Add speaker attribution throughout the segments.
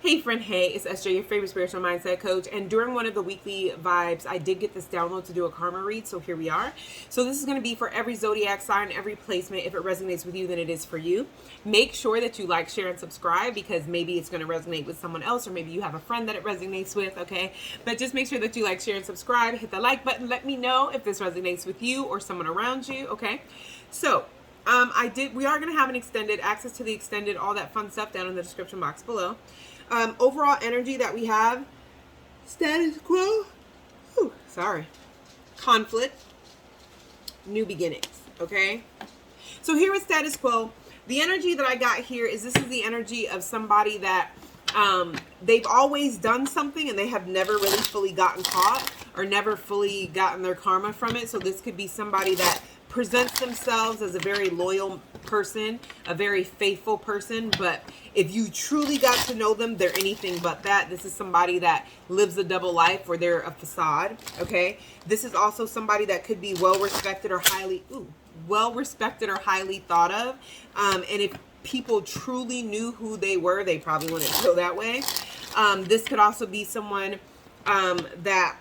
Speaker 1: Hey friend, hey, it's SJ, your favorite spiritual mindset coach. And during one of the weekly vibes, I did get this download to do a karma read. So here we are. So this is going to be for every zodiac sign, every placement. If it resonates with you, then it is for you. Make sure that you like, share, and subscribe because maybe it's going to resonate with someone else, or maybe you have a friend that it resonates with. Okay. But just make sure that you like, share, and subscribe. Hit the like button. Let me know if this resonates with you or someone around you. Okay. So we are going to have an extended access to the extended, all that fun stuff down in the description box below. Overall energy that we have, status quo, conflict, new beginnings, okay? So here is status quo. The energy that I got here is this is the energy of somebody that they've always done something and they have never really fully gotten caught or never fully gotten their karma from it. So this could be somebody that presents themselves as a very loyal person, a very faithful person, but if you truly got to know them, they're anything but that. This is somebody that lives a double life or they're a facade, okay? This is also somebody that could be well-respected or highly thought of. And if people truly knew who they were, they probably wouldn't feel that way. This could also be someone that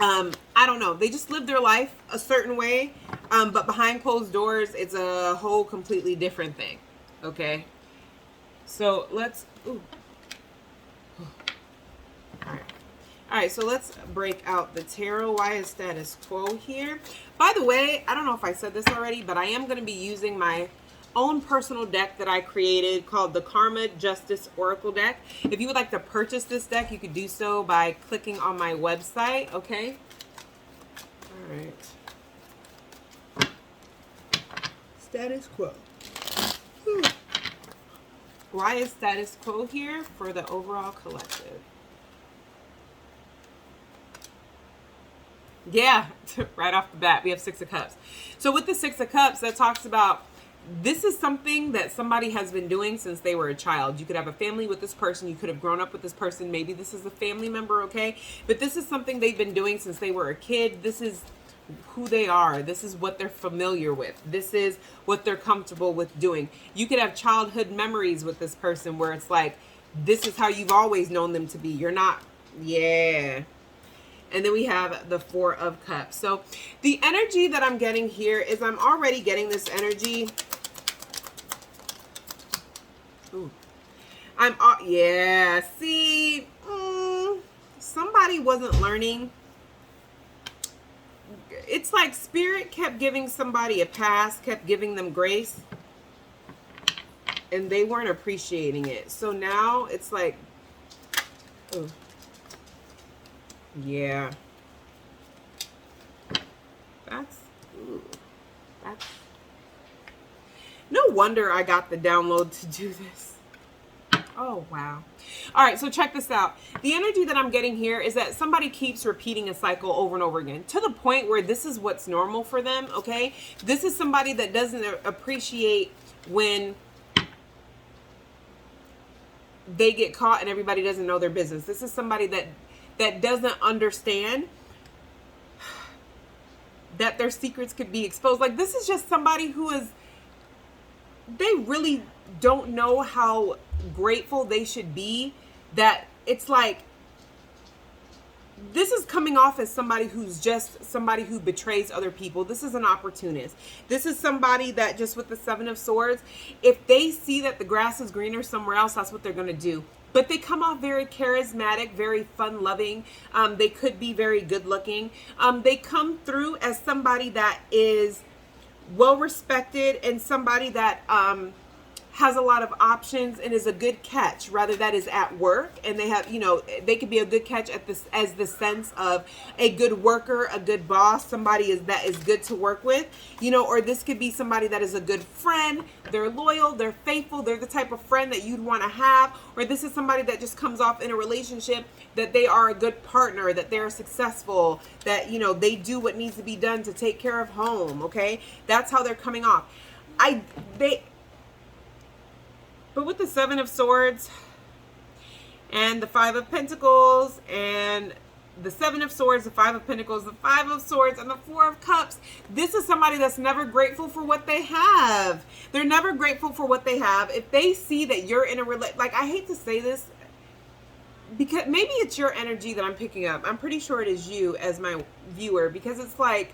Speaker 1: I don't know. They just live their life a certain way, but behind closed doors, it's a whole completely different thing. Okay. So let's. Ooh. All right. So let's break out the tarot. Why is status quo here? By the way, I don't know if I said this already, but I am going to be using my own personal deck that I created called the Karma Justice Oracle deck. If you would like to purchase this deck, you could do so by clicking on my website. Okay. All right. Status quo. Whew. Why is status quo here for the overall collective? Yeah, right off the bat, we have Six of Cups. So with the Six of Cups, that talks about this is something that somebody has been doing since they were a child. You could have a family with this person. You could have grown up with this person. Maybe this is a family member, okay? But this is something they've been doing since they were a kid. This is who they are. This is what they're familiar with. This is what they're comfortable with doing. You could have childhood memories with this person where it's like, this is how you've always known them to be. You're not, yeah. And then we have the Four of Cups. So the energy that I'm getting here is I'm already getting this energy. Ooh. Yeah, see, somebody wasn't learning. It's like spirit kept giving somebody a pass, kept giving them grace, and they weren't appreciating it. So now it's like, ooh. Yeah. That's no wonder I got the download to do this. Oh, wow. All right, so check this out. The energy that I'm getting here is that somebody keeps repeating a cycle over and over again to the point where this is what's normal for them, okay? This is somebody that doesn't appreciate when they get caught and everybody doesn't know their business. This is somebody that doesn't understand that their secrets could be exposed. Like, this is just somebody who is, they really don't know how grateful they should be, that it's like, this is coming off as somebody who's just somebody who betrays other people. This is an opportunist. This is somebody that just with the Seven of Swords, if they see that the grass is greener somewhere else, that's what they're going to do. But they come off very charismatic, very fun-loving. They could be very good-looking. They come through as somebody that is well-respected and somebody that has a lot of options and is a good catch, rather that is at work, and they have, you know, they could be a good catch at this as the sense of a good worker, a good boss, somebody that is good to work with, you know, or this could be somebody that is a good friend. They're loyal, they're faithful, they're the type of friend that you'd want to have, or this is somebody that just comes off in a relationship that they are a good partner, that they're successful, that, you know, they do what needs to be done to take care of home, okay? That's how they're coming off. But with the Seven of Swords and the Five of Pentacles and the Seven of Swords, the Five of Pentacles, the Five of Swords, and the Four of Cups. This is somebody that's never grateful for what they have. They're never grateful for what they have. If they see that you're in a like, I hate to say this, because maybe it's your energy that I'm picking up. I'm pretty sure it is you as my viewer, because it's like,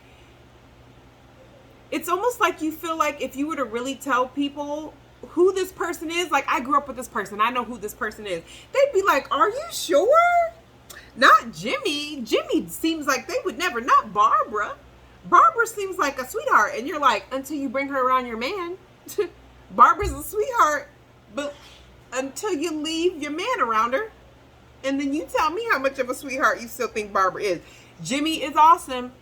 Speaker 1: it's almost like you feel like if you were to really tell people who this person is, like, I grew up with this person, I know who this person is, they'd be like, are you sure? Not Jimmy. Jimmy seems like they would never. Not Barbara. Barbara seems like a sweetheart. And you're like, until you bring her around your man. Barbara's a sweetheart, but until you leave your man around her, and then you tell me how much of a sweetheart you still think Barbara is. Jimmy is awesome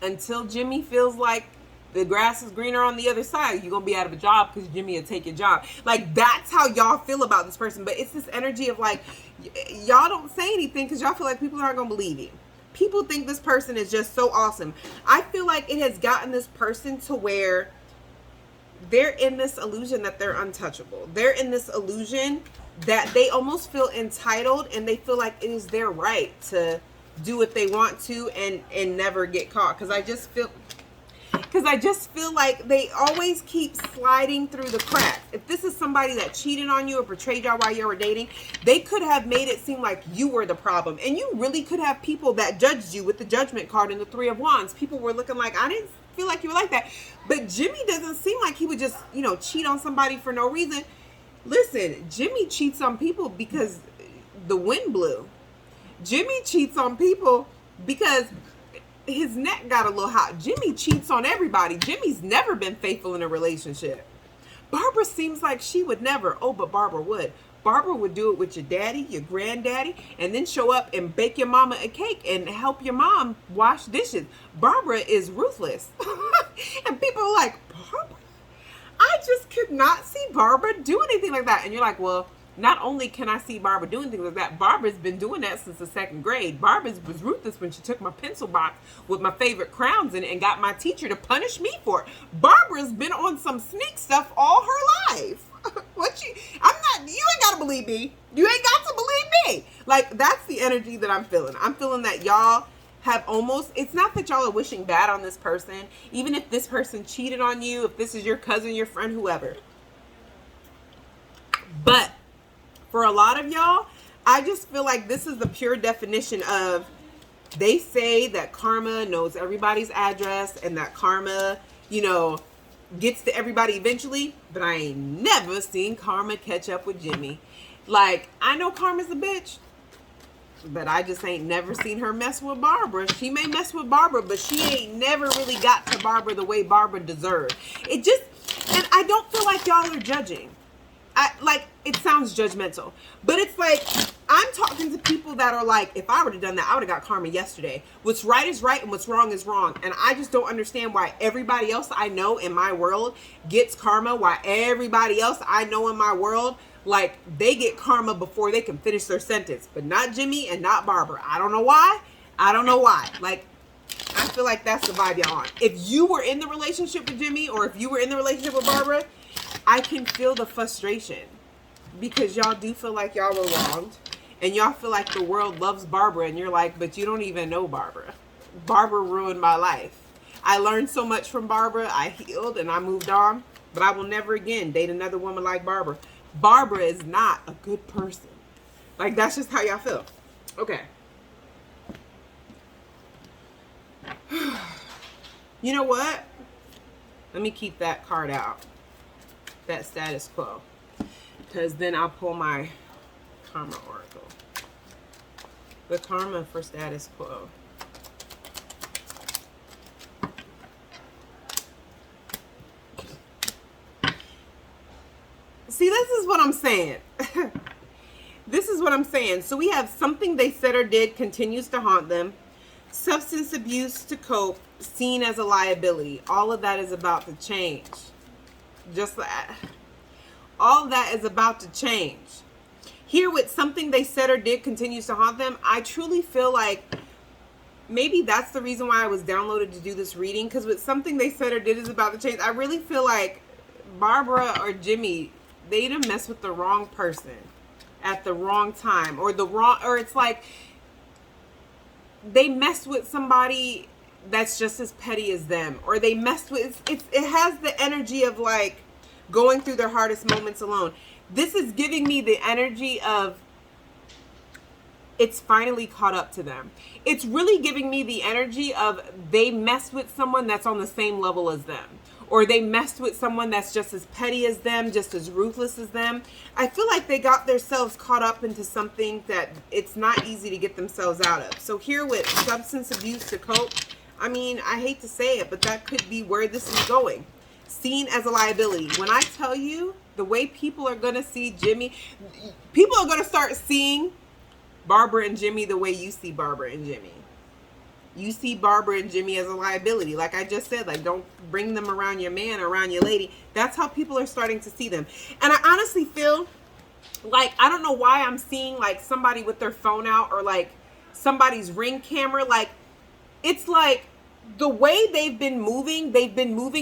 Speaker 1: until Jimmy feels like the grass is greener on the other side. You're going to be out of a job because Jimmy will take your job. Like, that's how y'all feel about this person. But it's this energy of like, y'all don't say anything because y'all feel like people aren't going to believe you. People think this person is just so awesome. I feel like it has gotten this person to where they're in this illusion that they're untouchable. They're in this illusion that they almost feel entitled, and they feel like it is their right to do what they want to and never get caught. Because I just feel like they always keep sliding through the cracks. If this is somebody that cheated on you or betrayed y'all while you were dating, they could have made it seem like you were the problem. And you really could have people that judged you with the Judgment card and the Three of Wands. People were looking like, I didn't feel like you were like that. But Jimmy doesn't seem like he would just, cheat on somebody for no reason. Listen, Jimmy cheats on people because the wind blew. Jimmy cheats on people because his neck got a little hot. Jimmy cheats on everybody. Jimmy's never been faithful in a relationship. Barbara seems like she would never. Oh, but Barbara would. Barbara would do it with your daddy, your granddaddy, and then show up and bake your mama a cake and help your mom wash dishes. Barbara is ruthless. And people are like, Barbara? I just could not see Barbara do anything like that. And you're like, well, not only can I see Barbara doing things like that, Barbara's been doing that since the 2nd grade. Barbara was ruthless when she took my pencil box with my favorite crowns in it and got my teacher to punish me for it. Barbara's been on some sneak stuff all her life. You ain't got to believe me. You ain't got to believe me. Like, that's the energy that I'm feeling. I'm feeling that y'all have almost, it's not that y'all are wishing bad on this person. Even if this person cheated on you, if this is your cousin, your friend, whoever. But for a lot of y'all, I just feel like this is the pure definition of, they say that karma knows everybody's address and that karma, gets to everybody eventually, but I ain't never seen karma catch up with Jimmy. Like, I know karma's a bitch, but I just ain't never seen her mess with Barbara. She may mess with Barbara, but she ain't never really got to Barbara the way Barbara deserved. And I don't feel like y'all are judging. It sounds judgmental, but it's like, I'm talking to people that are like, if I would have done that, I would have got karma yesterday. What's right is right and what's wrong is wrong. And I just don't understand why everybody else I know in my world gets karma, why everybody else I know in my world, like, they get karma before they can finish their sentence, but not Jimmy and not Barbara. I don't know why. Like, I feel like that's the vibe y'all on. If you were in the relationship with Jimmy, or if you were in the relationship with Barbara, I can feel the frustration, because y'all do feel like y'all were wronged, and y'all feel like the world loves Barbara, and you're like, but you don't even know Barbara. Barbara ruined my life. I learned so much from Barbara. I healed and I moved on, but I will never again date another woman like Barbara. Barbara is not a good person. Like, that's just how y'all feel. Okay. You know what? Let me keep that card out. That status quo. Because then I'll pull my karma oracle. The karma for status quo. See, this is what I'm saying. This is what I'm saying. So we have something they said or did continues to haunt them. Substance abuse to cope, seen as a liability. All of that is about to change. Just that. All of that is about to change. Here with something they said or did continues to haunt them, I truly feel like maybe that's the reason why I was downloaded to do this reading. Because with something they said or did is about to change, I really feel like Barbara or Jimmy, they done mess with the wrong person at the wrong time, or it's like they messed with somebody that's just as petty as them, or they messed with, it has the energy of like going through their hardest moments alone. This is giving me the energy of it's finally caught up to them. It's really giving me the energy of they messed with someone that's on the same level as them, or they messed with someone that's just as petty as them, just as ruthless as them. I feel like they got themselves caught up into something that it's not easy to get themselves out of. So here with substance abuse to cope, I mean, I hate to say it, but that could be where this is going. Seen as a liability. When I tell you the way people are going to see Jimmy, people are going to start seeing Barbara and Jimmy the way you see Barbara and Jimmy. You see Barbara and Jimmy as a liability. Like I just said, like don't bring them around your man, around your lady. That's how people are starting to see them. And I honestly feel like, I don't know why I'm seeing like somebody with their phone out, or like somebody's Ring camera. Like it's like the way they've been moving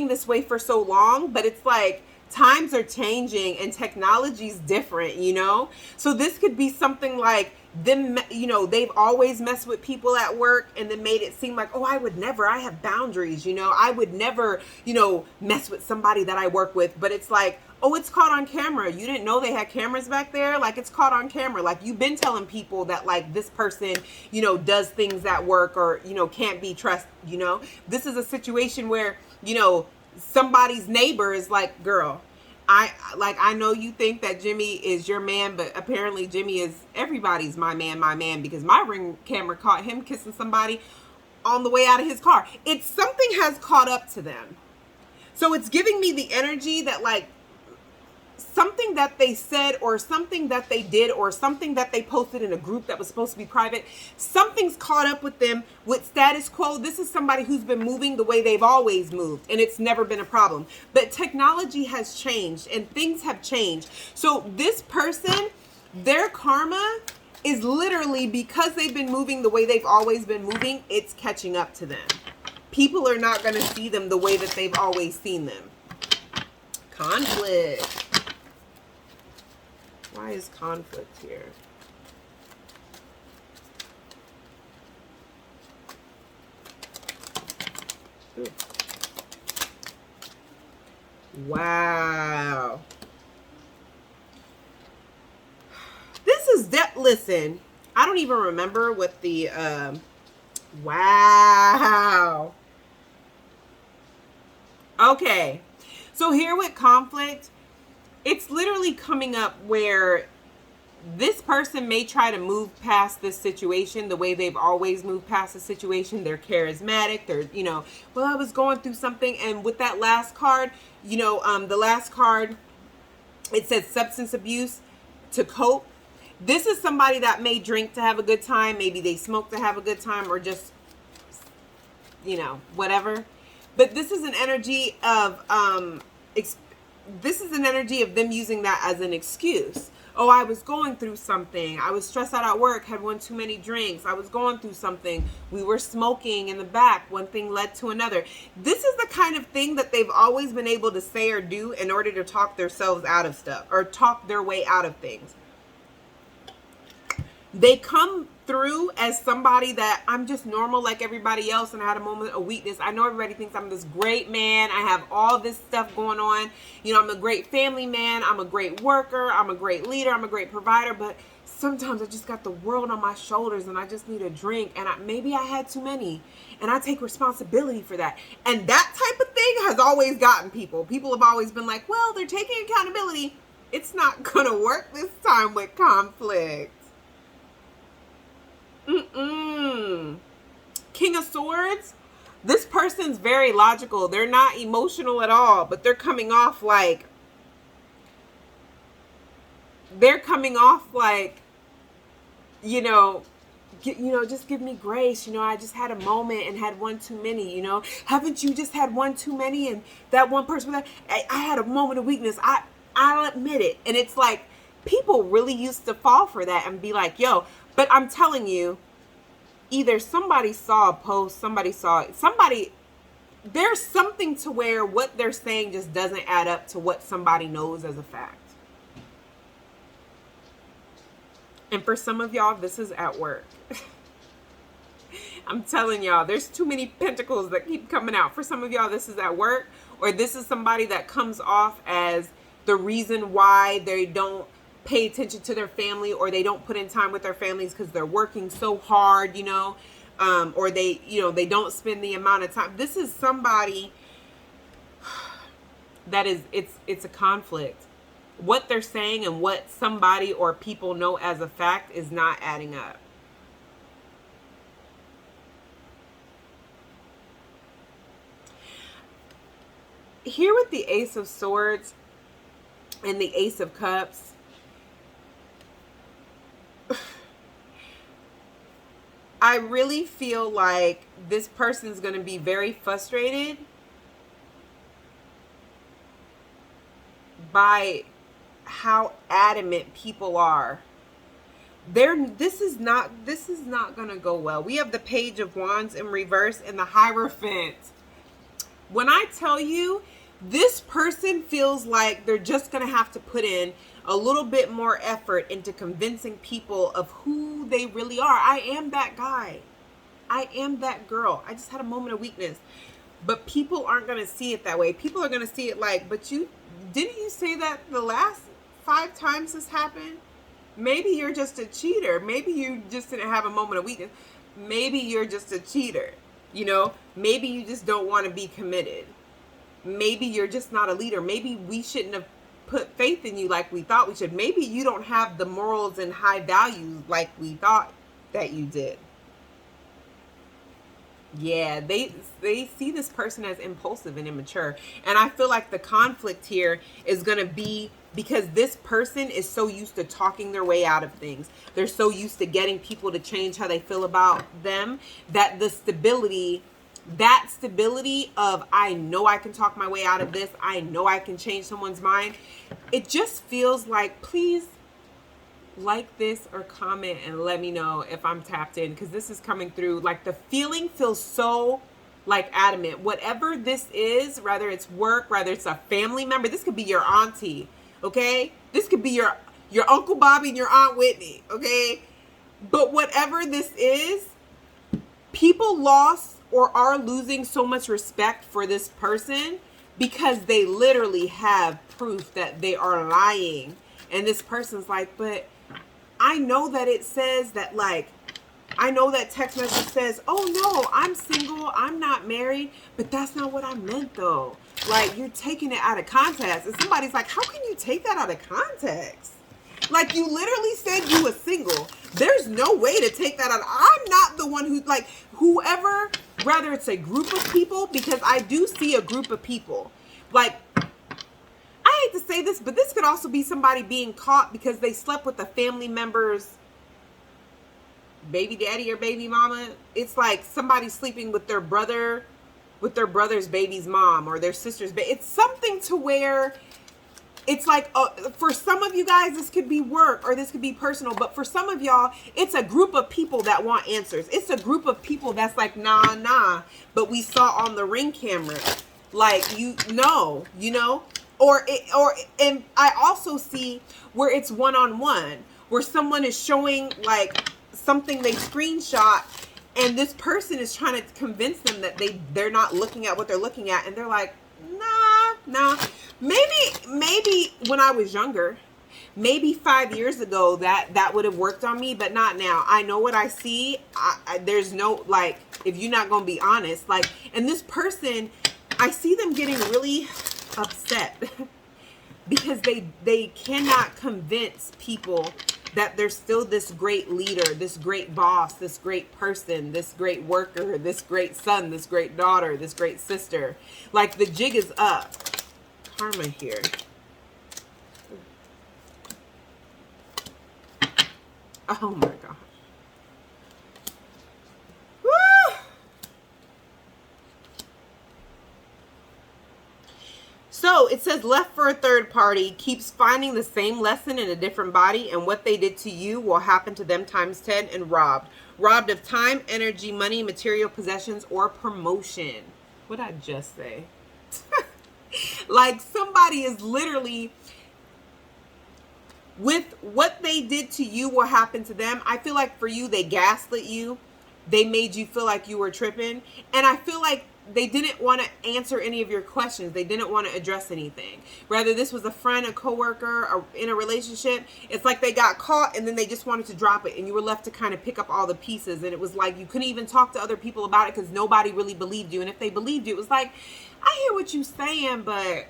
Speaker 1: this way for so long, but it's like times are changing and technology's different, you know? So this could be something like them, you know, they've always messed with people at work and then made it seem like, oh, I would never, I have boundaries, you know, I would never, you know, mess with somebody that I work with. But it's like, oh, it's caught on camera. You didn't know they had cameras back there? Like it's caught on camera. Like you've been telling people that like this person, you know, does things at work, or, you know, can't be trusted, you know? This is a situation where, you know, somebody's neighbor is like, girl, I know you think that Jimmy is your man, but apparently Jimmy is everybody's my man, because my Ring camera caught him kissing somebody on the way out of his car. It's something has caught up to them. So it's giving me the energy that like something that they said, or something that they did, or something that they posted in a group that was supposed to be private, something's caught up with them with status quo. This is somebody who's been moving the way they've always moved, and it's never been a problem. But technology has changed and things have changed. So this person, their karma is literally because they've been moving the way they've always been moving, it's catching up to them. People are not going to see them the way that they've always seen them. Conflict. Why is conflict here? Ooh. Wow. This is listen, I don't even remember what the wow. Okay. So here with conflict, it's literally coming up where this person may try to move past this situation the way they've always moved past the situation. They're charismatic. They're, you know, well, I was going through something. And with that last card, you know, the last card, it says substance abuse to cope. This is somebody that may drink to have a good time. Maybe they smoke to have a good time, or just, you know, whatever. But this is an energy of, this is an energy of them using that as an excuse. Oh, I was going through something. I was stressed out at work, had one too many drinks. I was going through something. We were smoking in the back. One thing led to another. This is the kind of thing that they've always been able to say or do in order to talk themselves out of stuff, or talk their way out of things. They come through as somebody that I'm just normal like everybody else, and I had a moment of weakness. I know everybody thinks I'm this great man. I have all this stuff going on. You know, I'm a great family man. I'm a great worker. I'm a great leader. I'm a great provider. But sometimes I just got the world on my shoulders and I just need a drink. And maybe I had too many. And I take responsibility for that. And that type of thing has always gotten people. People have always been like, well, they're taking accountability. It's not going to work this time with conflict. King of Swords. This person's very logical. They're not emotional at all, but they're coming off like, you know, just give me grace. You know, I just had a moment and had one too many, you know. Haven't you just had one too many? And that one person, I had a moment of weakness. I'll admit it. And it's like, people really used to fall for that and be like, yo, but I'm telling you, either somebody saw a post, there's something to where what they're saying just doesn't add up to what somebody knows as a fact. And for some of y'all, this is at work. I'm telling y'all, there's too many pentacles that keep coming out. For some of y'all, this is at work, or this is somebody that comes off as the reason why they don't pay attention to their family, or they don't put in time with their families because they're working so hard, you know, or they, you know, they don't spend the amount of time. This is somebody that is, it's a conflict. What they're saying and what somebody or people know as a fact is not adding up. Here with the Ace of Swords and the Ace of Cups, I really feel like this person's going to be very frustrated by how adamant people are. This is not going to go well. We have the Page of Wands in reverse and the Hierophant. When I tell you, this person feels like they're just going to have to put in a little bit more effort into convincing people of who they really are. I am that guy. I am that girl. I just had a moment of weakness. But people aren't going to see it that way. People are going to see it like, but didn't you say that the last 5 times this happened? Maybe you're just a cheater. Maybe you just didn't have a moment of weakness. Maybe you're just a cheater. You know, maybe you just don't want to be committed. Maybe you're just not a leader. Maybe we shouldn't have put faith in you like we thought we should. Maybe you don't have the morals and high values like we thought that you did. Yeah, they see this person as impulsive and immature. And I feel like the conflict here is going to be because this person is so used to talking their way out of things. They're so used to getting people to change how they feel about them that the stability of, I know I can talk my way out of this. I know I can change someone's mind. It just feels like, please like this or comment and let me know if I'm tapped in, because this is coming through. Like, the feeling feels so like adamant. Whatever this is, whether it's work, whether it's a family member, this could be your auntie, okay? This could be your Uncle Bobby and your Aunt Whitney, okay? But whatever this is, people lost or are losing so much respect for this person because they literally have proof that they are lying. And this person's like, but I know that it says that, like, I know that text message says, oh no, I'm single, I'm not married, but that's not what I meant though. Like, you're taking it out of context. And somebody's like, how can you take that out of context? Like, you literally said you were single. There's no way to take that out. I'm not the one who, like, whoever, whether it's a group of people, because I do see a group of people. Like, I hate to say this, but this could also be somebody being caught because they slept with a family member's baby daddy or baby mama. It's like somebody sleeping with their brother's baby's mom, or their sister's baby. It's something to where it's like, for some of you guys, this could be work or this could be personal. But for some of y'all, it's a group of people that want answers. It's a group of people that's like, nah. But we saw on the Ring camera, like, you know, and I also see where it's one-on-one, where someone is showing like something they screenshot, and this person is trying to convince them that they're not looking at what they're looking at, and they're like, nah. Maybe when I was younger, maybe 5 years ago, that would have worked on me, but not now. I know what I see. There's no, like, if you're not going to be honest, like, and this person, I see them getting really upset because they cannot convince people that there's still this great leader, this great boss, this great person, this great worker, this great son, this great daughter, this great sister. Like, the jig is up. Karma here. Oh my God. Woo! So it says, left for a third party, keeps finding the same lesson in a different body, and what they did to you will happen to them times 10, and robbed. Robbed of time, energy, money, material possessions, or promotion. What did I just say? Like, somebody is literally, with what they did to you will happen to them. I feel like for you, they gaslit you. they made you feel like you were tripping. And I feel like they didn't want to answer any of your questions. They didn't want to address anything. Whether this was a friend, a coworker, or in a relationship, it's like they got caught and then they just wanted to drop it. And you were left to kind of pick up all the pieces. And it was like you couldn't even talk to other people about it because nobody really believed you. And if they believed you, it was like, I hear what you're saying, but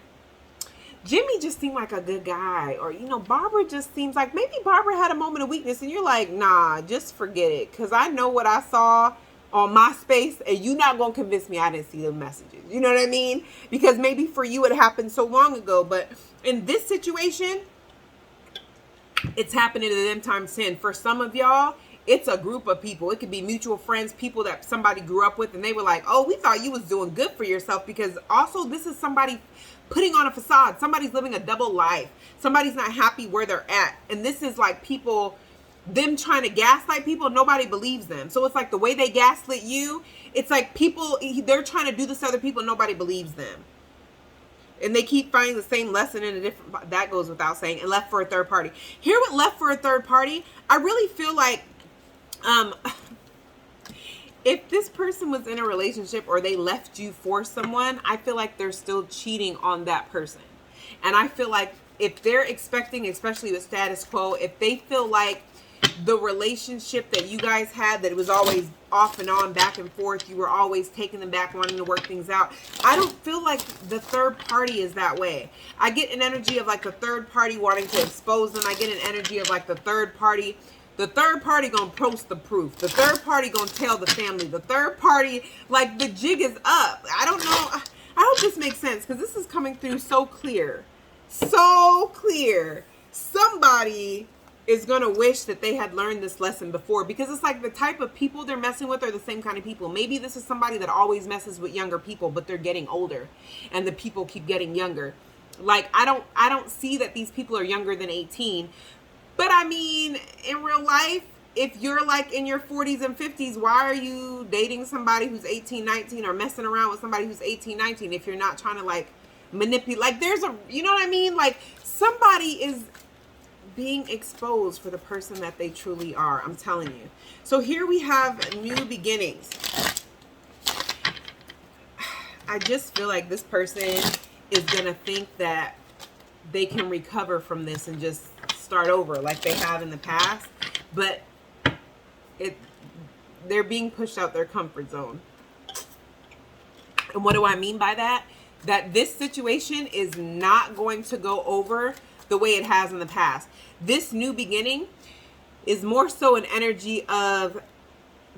Speaker 1: Jimmy just seemed like a good guy. Or, you know, Barbara just seems like maybe Barbara had a moment of weakness. And you're like, nah, just forget it. Because I know what I saw on MySpace, and you're not going to convince me I didn't see the messages. You know what I mean? Because maybe for you it happened so long ago. But in this situation, it's happening to them times 10. For some of y'all, it's a group of people. It could be mutual friends, people that somebody grew up with, and they were like, oh, we thought you was doing good for yourself. Because also this is somebody putting on a facade. Somebody's living a double life. Somebody's not happy where they're at. And this is like people, them trying to gaslight people. Nobody believes them. So it's like the way they gaslit you, it's like people, they're trying to do this to other people. Nobody believes them. And they keep finding the same lesson in a different, that goes without saying, and left for a third party. Here with left for a third party, I really feel like, if this person was in a relationship or they left you for someone, I feel like they're still cheating on that person. And I feel like if they're expecting, especially with status quo, if they feel like the relationship that you guys had, that it was always off and on, back and forth, you were always taking them back, wanting to work things out, I don't feel like the third party is that way. I get an energy of like the third party wanting to expose them. I get an energy of like the third party gonna post the proof. The third party gonna tell the family. The third party, like the jig is up. I don't know. I hope this makes sense because this is coming through so clear. So clear. Somebody is going to wish that they had learned this lesson before, because it's like the type of people they're messing with are the same kind of people. Maybe this is somebody that always messes with younger people, but they're getting older and the people keep getting younger. Like, I don't see that these people are younger than 18. But I mean, in real life, if you're like in your 40s and 50s, why are you dating somebody who's 18, 19 or messing around with somebody who's 18, 19 if you're not trying to like manipulate? Like there's a, you know what I mean? Like somebody is being exposed for the person that they truly are. I'm telling you. So here we have new beginnings. I just feel like this person is going to think that they can recover from this and just start over like they have in the past, but they're being pushed out their comfort zone. And what do I mean by that? That this situation is not going to go over the way it has in the past. This new beginning is more so an energy of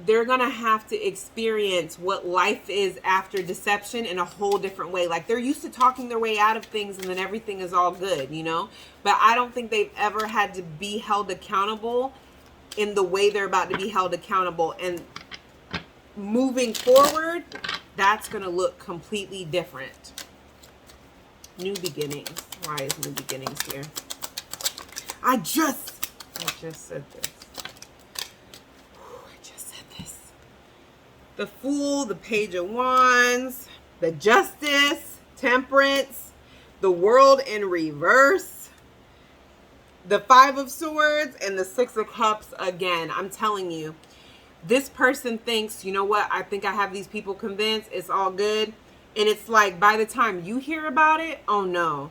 Speaker 1: they're gonna have to experience what life is after deception in a whole different way. Like they're used to talking their way out of things and then everything is all good, you know? But I don't think they've ever had to be held accountable in the way they're about to be held accountable. And moving forward, that's gonna look completely different. New beginnings. Why is new beginnings here? I just said this. The Fool, the Page of Wands, the Justice, Temperance, the World in reverse, the Five of Swords, and the Six of Cups again. I'm telling you, this person thinks, you know what, I think I have these people convinced, it's all good. And it's like, by the time you hear about it, oh no,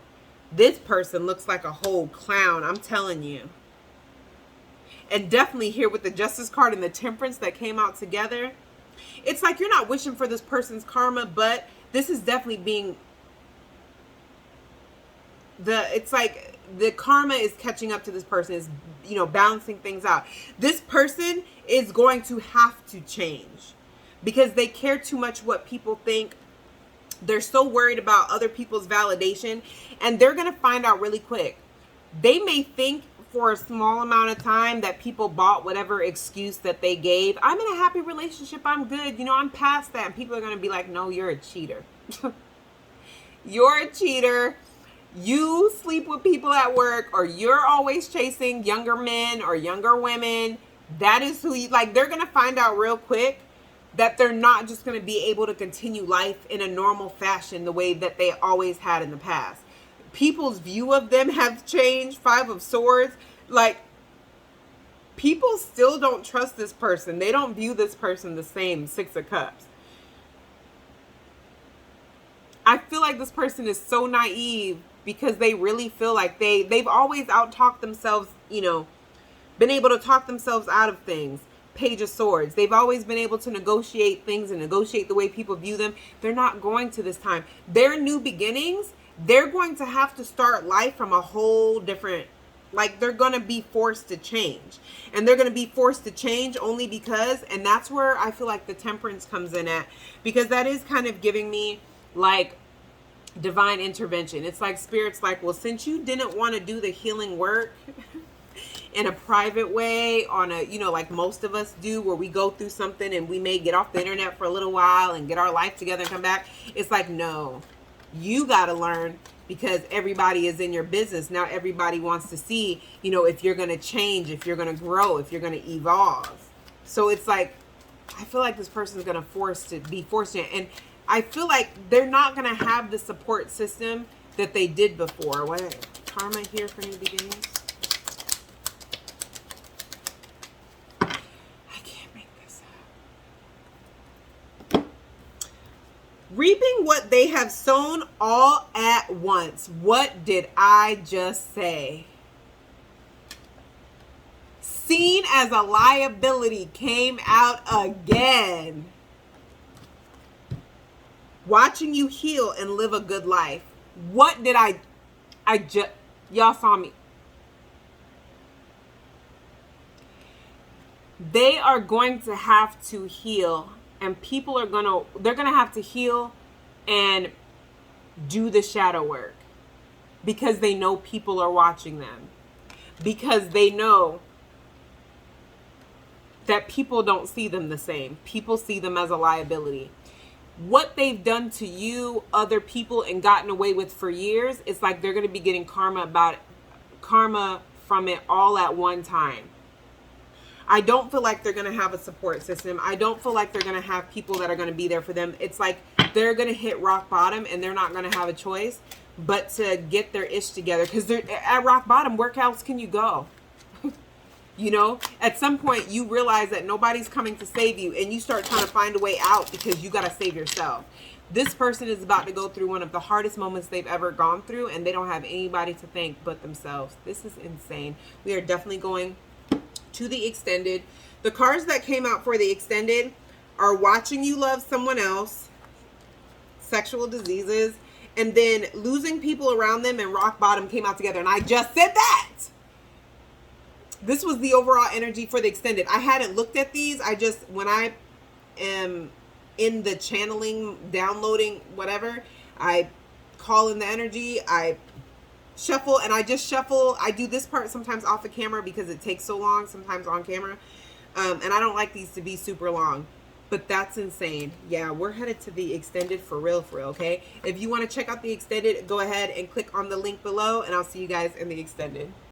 Speaker 1: this person looks like a whole clown. I'm telling you. And definitely here with the Justice card and the Temperance that came out together, it's like you're not wishing for this person's karma, but this is definitely being it's like the karma is catching up to this person, is, you know, balancing things out. This person is going to have to change because they care too much what people think. They're so worried about other people's validation, and they're going to find out really quick. They may think for a small amount of time that people bought whatever excuse that they gave. I'm in a happy relationship. I'm good. You know, I'm past that. And people are going to be like, no, you're a cheater. You're a cheater. You sleep with people at work, or you're always chasing younger men or younger women. That is who you, like, they're going to find out real quick that they're not just going to be able to continue life in a normal fashion the way that they always had in the past. People's view of them have changed. Five of Swords. Like, People still don't trust this person. They don't view this person the same. Six of Cups. I feel like this person is so naive because they really feel like they've always out-talked themselves, you know, been able to talk themselves out of things. Page of Swords. They've always been able to negotiate things and negotiate the way people view them. They're not going to this time. Their new beginnings, they're going to have to start life from a whole different, like they're going to be forced to change. And they're going to be forced to change only because, and that's where I feel like the Temperance comes in at, because that is kind of giving me like divine intervention. It's like Spirit's like, well, since you didn't want to do the healing work in a private way, on a, you know, like most of us do, where we go through something and we may get off the internet for a little while and get our life together and come back. It's like, no, you got to learn, because everybody is in your business. Now everybody wants to see, you know, if you're going to change, if you're going to grow, if you're going to evolve. So it's like, I feel like this person is going to be forced to, and I feel like they're not going to have the support system that they did before. What karma here for new beginnings? Reaping what they have sown all at once. What did I just say? Seen as a liability came out again. Watching you heal and live a good life. What did I just, y'all saw me. They are going to have to heal. And people are they're going to have to heal and do the shadow work, because they know people are watching them, because they know that people don't see them the same. People see them as a liability. What they've done to you, other people, and gotten away with for years, it's like they're going to be getting karma from it all at one time. I don't feel like they're going to have a support system. I don't feel like they're going to have people that are going to be there for them. It's like they're going to hit rock bottom and they're not going to have a choice but to get their ish together, because they're at rock bottom. Where else can you go? You know, at some point you realize that nobody's coming to save you, and you start trying to find a way out because you got to save yourself. This person is about to go through one of the hardest moments they've ever gone through, and they don't have anybody to thank but themselves. This is insane. We are definitely going to the extended. The cards that came out for the extended are watching you love someone else, sexual diseases, and then losing people around them, and rock bottom came out together. And I just said that. This was the overall energy for the extended. I hadn't looked at these. I just, when I am in the channeling, downloading, whatever, I call in the energy, I shuffle, and I just shuffle. I do this part sometimes off the camera because it takes so long, sometimes on camera. And I don't like these to be super long, but that's insane. Yeah, we're headed to the extended for real, okay? If you want to check out the extended, go ahead and click on the link below, and I'll see you guys in the extended.